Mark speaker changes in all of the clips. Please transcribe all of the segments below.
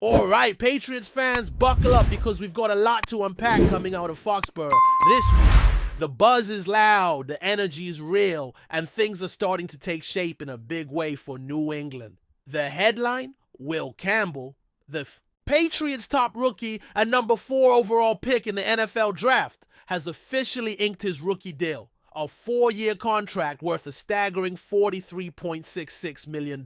Speaker 1: All right, Patriots fans, buckle up because we've got a lot to unpack coming out of Foxborough this week. The buzz is loud, the energy is real, and things are starting to take shape in a big way for New England. The headline, Will Campbell, the Patriots' top rookie and number 4 overall pick in the NFL draft, has officially inked his rookie deal, a 4-year contract worth a staggering $43.66 million.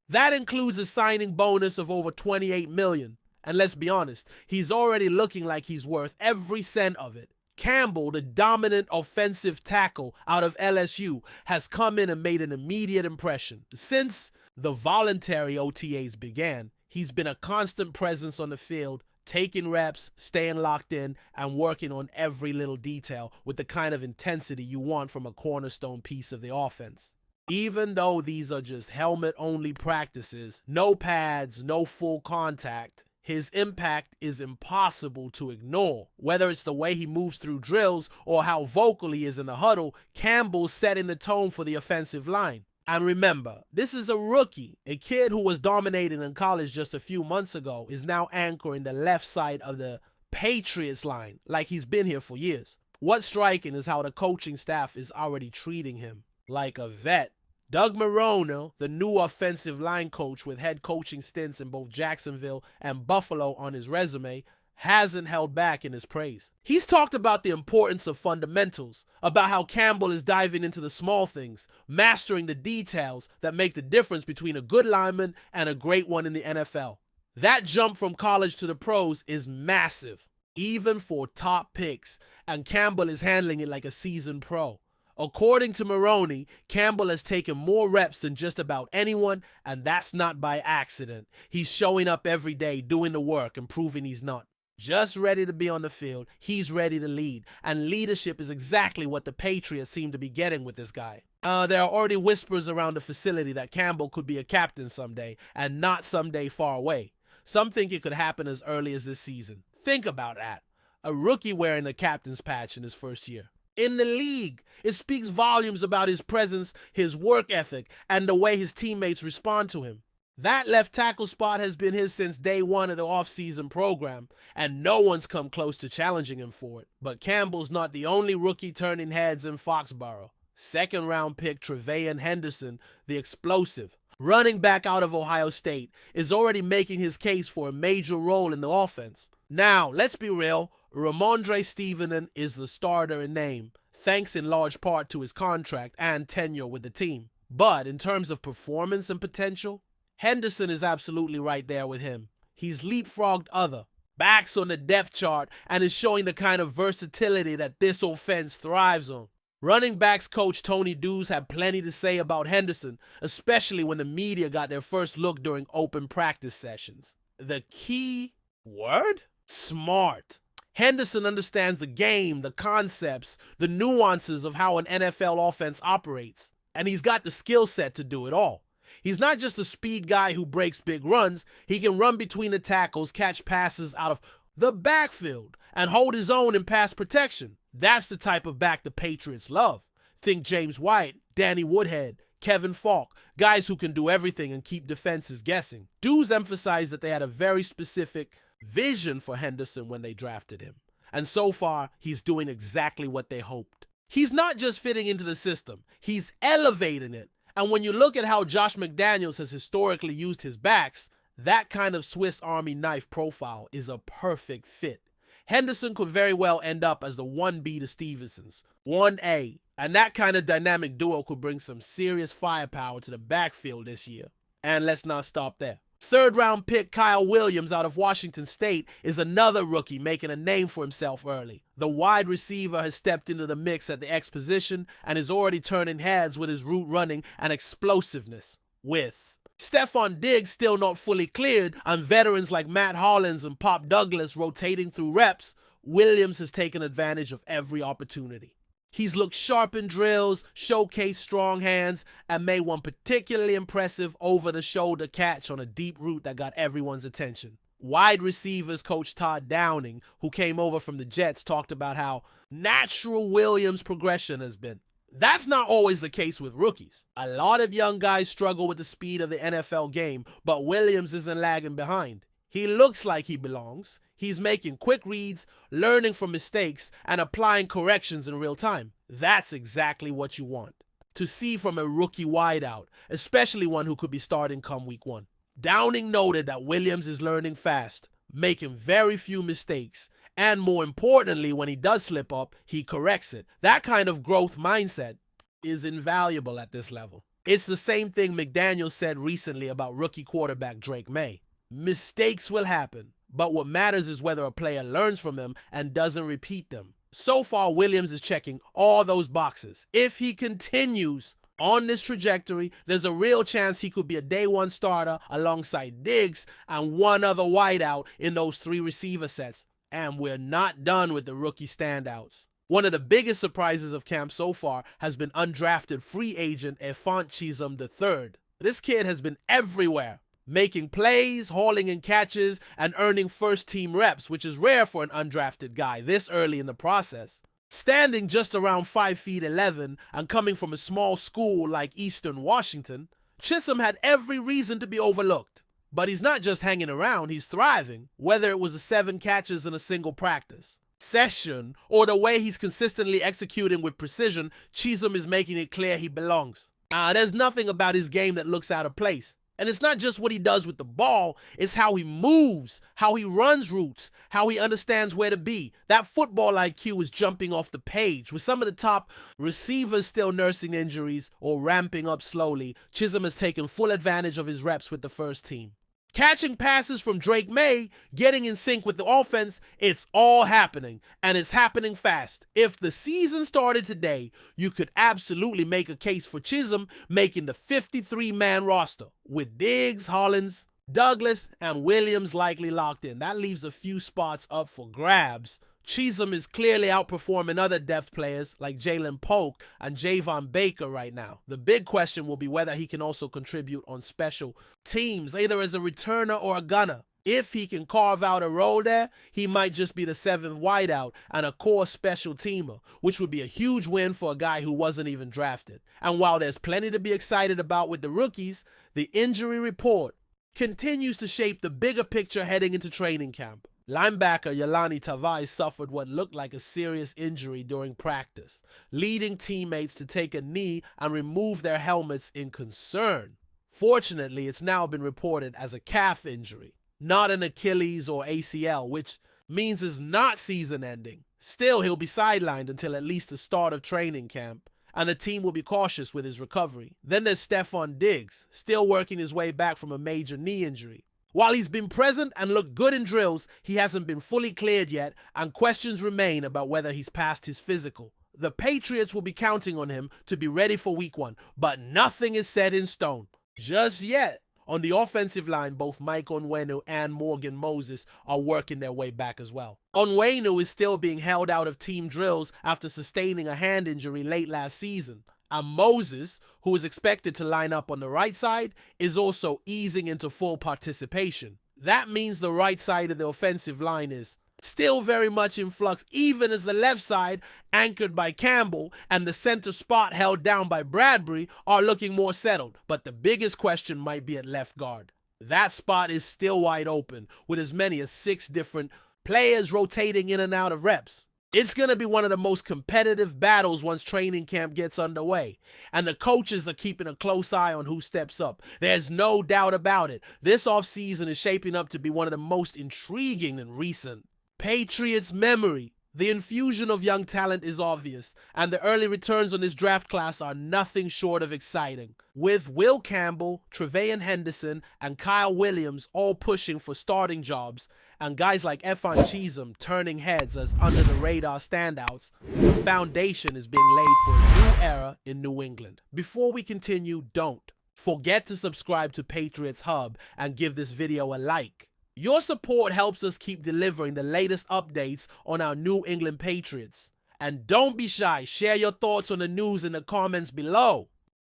Speaker 1: That includes a signing bonus of over $28 million. And let's be honest, he's already looking like he's worth every cent of it. Campbell, the dominant offensive tackle out of LSU, has come in and made an immediate impression. Since the voluntary OTAs began, he's been a constant presence on the field, taking reps, staying locked in, and working on every little detail with the kind of intensity you want from a cornerstone piece of the offense. Even though these are just helmet-only practices, no pads, no full contact, his impact is impossible to ignore. Whether it's the way he moves through drills or how vocal he is in the huddle, Campbell's setting the tone for the offensive line. And remember, this is a rookie. A kid who was dominating in college just a few months ago is now anchoring the left side of the Patriots line like he's been here for years. What's striking is how the coaching staff is already treating him like a vet. Doug Marrone, the new offensive line coach with head coaching stints in both Jacksonville and Buffalo on his resume, hasn't held back in his praise. He's talked about the importance of fundamentals, about how Campbell is diving into the small things, mastering the details that make the difference between a good lineman and a great one in the NFL. That jump from college to the pros is massive, even for top picks, and Campbell is handling it like a seasoned pro. According to Marrone, Campbell has taken more reps than just about anyone, and that's not by accident. He's showing up every day, doing the work, and proving he's not just ready to be on the field, he's ready to lead. And leadership is exactly what the Patriots seem to be getting with this guy. There are already whispers around the facility that Campbell could be a captain someday, and not someday far away. Some think it could happen as early as this season. Think about that. A rookie wearing a captain's patch in his first year. In the league, it speaks volumes about his presence, his work ethic, and the way his teammates respond to him. That left tackle spot has been his since day one of the offseason program, and no one's come close to challenging him for it. But Campbell's not the only rookie turning heads in Foxborough. Second-round pick Trevayon Henderson, the explosive running back out of Ohio State, is already making his case for a major role in the offense. Now, let's be real, Ramondre Stevenson is the starter in name, thanks in large part to his contract and tenure with the team. But in terms of performance and potential, Henderson is absolutely right there with him. He's leapfrogged other backs on the depth chart and is showing the kind of versatility that this offense thrives on. Running backs coach Tony Dews had plenty to say about Henderson, especially when the media got their first look during open practice sessions. The key word? Smart. Henderson understands the game, the concepts, the nuances of how an NFL offense operates, and he's got the skill set to do it all. He's not just a speed guy who breaks big runs. He can run between the tackles, catch passes out of the backfield, and hold his own in pass protection. That's the type of back the Patriots love. Think James White, Danny Woodhead, Kevin Falk, guys who can do everything and keep defenses guessing. Dews emphasized that they had a very specific vision for Henderson when they drafted him. And so far, he's doing exactly what they hoped. He's not just fitting into the system, he's elevating it. And when you look at how Josh McDaniels has historically used his backs, that kind of Swiss Army knife profile is a perfect fit. Henderson could very well end up as the 1B to Stevenson's 1A, and that kind of dynamic duo could bring some serious firepower to the backfield this year. And let's not stop there. Third-round pick Kyle Williams out of Washington State is another rookie making a name for himself early. The wide receiver has stepped into the mix at the X position and is already turning heads with his route running and explosiveness. With Stefon Diggs still not fully cleared and veterans like Matt Hollins and Pop Douglas rotating through reps, Williams has taken advantage of every opportunity. He's looked sharp in drills, showcased strong hands, and made one particularly impressive over-the-shoulder catch on a deep route that got everyone's attention. Wide receivers coach Todd Downing, who came over from the Jets, talked about how natural Williams' progression has been. That's not always the case with rookies. A lot of young guys struggle with the speed of the NFL game, but Williams isn't lagging behind. He looks like he belongs. He's making quick reads, learning from mistakes, and applying corrections in real time. That's exactly what you want to see from a rookie wideout, especially one who could be starting come week 1. Downing noted that Williams is learning fast, making very few mistakes, and more importantly, when he does slip up, he corrects it. That kind of growth mindset is invaluable at this level. It's the same thing McDaniel said recently about rookie quarterback Drake May. Mistakes will happen, but what matters is whether a player learns from them and doesn't repeat them. So far, Williams is checking all those boxes. If he continues on this trajectory, there's a real chance he could be a day 1 starter alongside Diggs and one other wideout in those 3 receiver sets. And we're not done with the rookie standouts. One of the biggest surprises of camp so far has been undrafted free agent Stefon Diggs III. This kid has been everywhere, making plays, hauling in catches, and earning first-team reps, which is rare for an undrafted guy this early in the process. Standing just around 5'11" and coming from a small school like Eastern Washington, Chisholm had every reason to be overlooked. But he's not just hanging around, he's thriving, whether it was the 7 catches in a single practice session or the way he's consistently executing with precision. Chisholm is making it clear he belongs. There's nothing about his game that looks out of place. And it's not just what he does with the ball, it's how he moves, how he runs routes, how he understands where to be. That football IQ is jumping off the page. With some of the top receivers still nursing injuries or ramping up slowly, Chisholm has taken full advantage of his reps with the first team. Catching passes from Drake May, getting in sync with the offense, it's all happening, and it's happening fast. If the season started today, you could absolutely make a case for Chisholm making the 53-man roster, with Diggs, Hollins, Douglas, and Williams likely locked in. That leaves a few spots up for grabs. Chisholm is clearly outperforming other depth players like Jalen Polk and Javon Baker right now. The big question will be whether he can also contribute on special teams, either as a returner or a gunner. If he can carve out a role there, he might just be the 7th wideout and a core special teamer, which would be a huge win for a guy who wasn't even drafted. And while there's plenty to be excited about with the rookies, the injury report continues to shape the bigger picture heading into training camp. Linebacker Yolani Tavai suffered what looked like a serious injury during practice, leading teammates to take a knee and remove their helmets in concern. Fortunately, it's now been reported as a calf injury, not an Achilles or ACL, which means it's not season-ending. Still, he'll be sidelined until at least the start of training camp, and the team will be cautious with his recovery. Then there's Stefon Diggs, still working his way back from a major knee injury. While he's been present and looked good in drills, he hasn't been fully cleared yet, and questions remain about whether he's passed his physical. The Patriots will be counting on him to be ready for week 1, but nothing is set in stone just yet. On the offensive line, both Mike Onwenu and Morgan Moses are working their way back as well. Onwenu is still being held out of team drills after sustaining a hand injury late last season. And Moses, who is expected to line up on the right side, is also easing into full participation. That means the right side of the offensive line is still very much in flux, even as the left side, anchored by Campbell, and the center spot held down by Bradbury, are looking more settled. But the biggest question might be at left guard. That spot is still wide open, with as many as 6 different players rotating in and out of reps. It's going to be one of the most competitive battles once training camp gets underway, and the coaches are keeping a close eye on who steps up. There's no doubt about it. This offseason is shaping up to be one of the most intriguing in recent Patriots memory. The infusion of young talent is obvious, and the early returns on this draft class are nothing short of exciting. With Will Campbell, Tre'Veyon Henderson, and Kyle Williams all pushing for starting jobs, and guys like Stefon Chisholm turning heads as under-the-radar standouts, the foundation is being laid for a new era in New England. Before we continue, don't forget to subscribe to Patriots Hub and give this video a like. Your support helps us keep delivering the latest updates on our New England Patriots. And don't be shy, share your thoughts on the news in the comments below.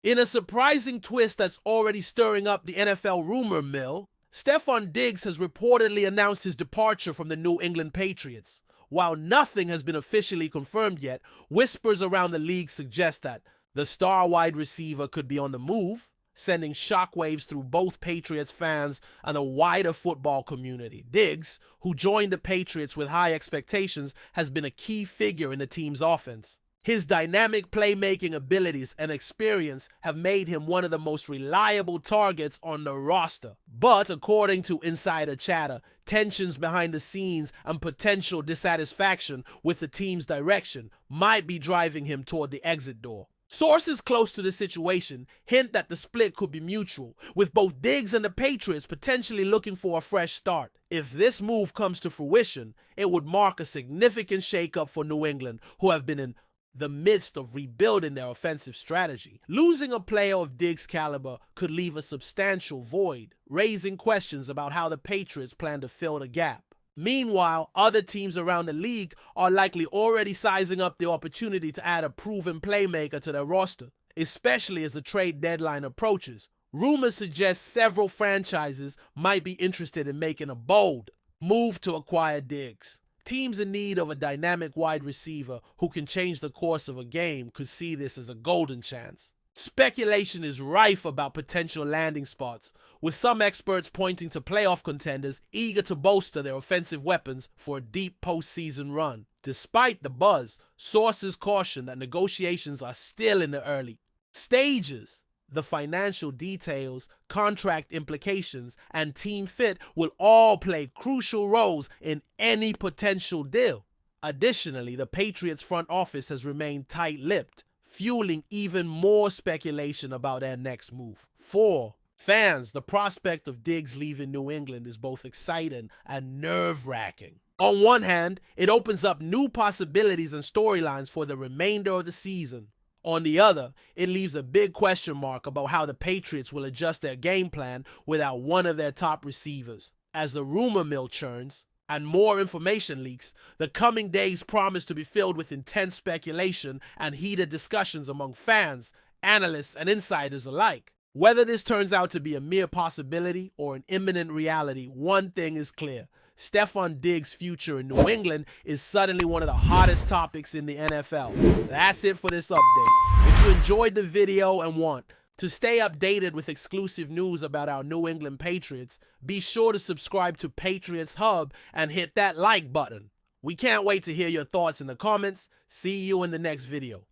Speaker 1: In a surprising twist that's already stirring up the NFL rumor mill, Stefon Diggs has reportedly announced his departure from the New England Patriots. While nothing has been officially confirmed yet, whispers around the league suggest that the star wide receiver could be on the move, sending shockwaves through both Patriots fans and the wider football community. Diggs, who joined the Patriots with high expectations, has been a key figure in the team's offense. His dynamic playmaking abilities and experience have made him one of the most reliable targets on the roster. But according to insider chatter, tensions behind the scenes and potential dissatisfaction with the team's direction might be driving him toward the exit door. Sources close to the situation hint that the split could be mutual, with both Diggs and the Patriots potentially looking for a fresh start. If this move comes to fruition, it would mark a significant shakeup for New England, who have been in the midst of rebuilding their offensive strategy. Losing a player of Diggs' caliber could leave a substantial void, raising questions about how the Patriots plan to fill the gap. Meanwhile, other teams around the league are likely already sizing up the opportunity to add a proven playmaker to their roster, especially as the trade deadline approaches. Rumors suggest several franchises might be interested in making a bold move to acquire Diggs. Teams in need of a dynamic wide receiver who can change the course of a game could see this as a golden chance. Speculation is rife about potential landing spots, with some experts pointing to playoff contenders eager to bolster their offensive weapons for a deep postseason run. Despite the buzz, sources caution that negotiations are still in the early stages. The financial details, contract implications, and team fit will all play crucial roles in any potential deal. Additionally, the Patriots front office has remained tight-lipped, fueling even more speculation about their next move. For fans, the prospect of Diggs leaving New England is both exciting and nerve-wracking. On one hand, it opens up new possibilities and storylines for the remainder of the season. On the other, it leaves a big question mark about how the Patriots will adjust their game plan without one of their top receivers. As the rumor mill churns and more information leaks, the coming days promise to be filled with intense speculation and heated discussions among fans, analysts, and insiders alike. Whether this turns out to be a mere possibility or an imminent reality, one thing is clear. Stefon Diggs' future in New England is suddenly one of the hottest topics in the NFL. That's it for this update. If you enjoyed the video and want to stay updated with exclusive news about our New England Patriots, be sure to subscribe to Patriots Hub and hit that like button. We can't wait to hear your thoughts in the comments. See you in the next video.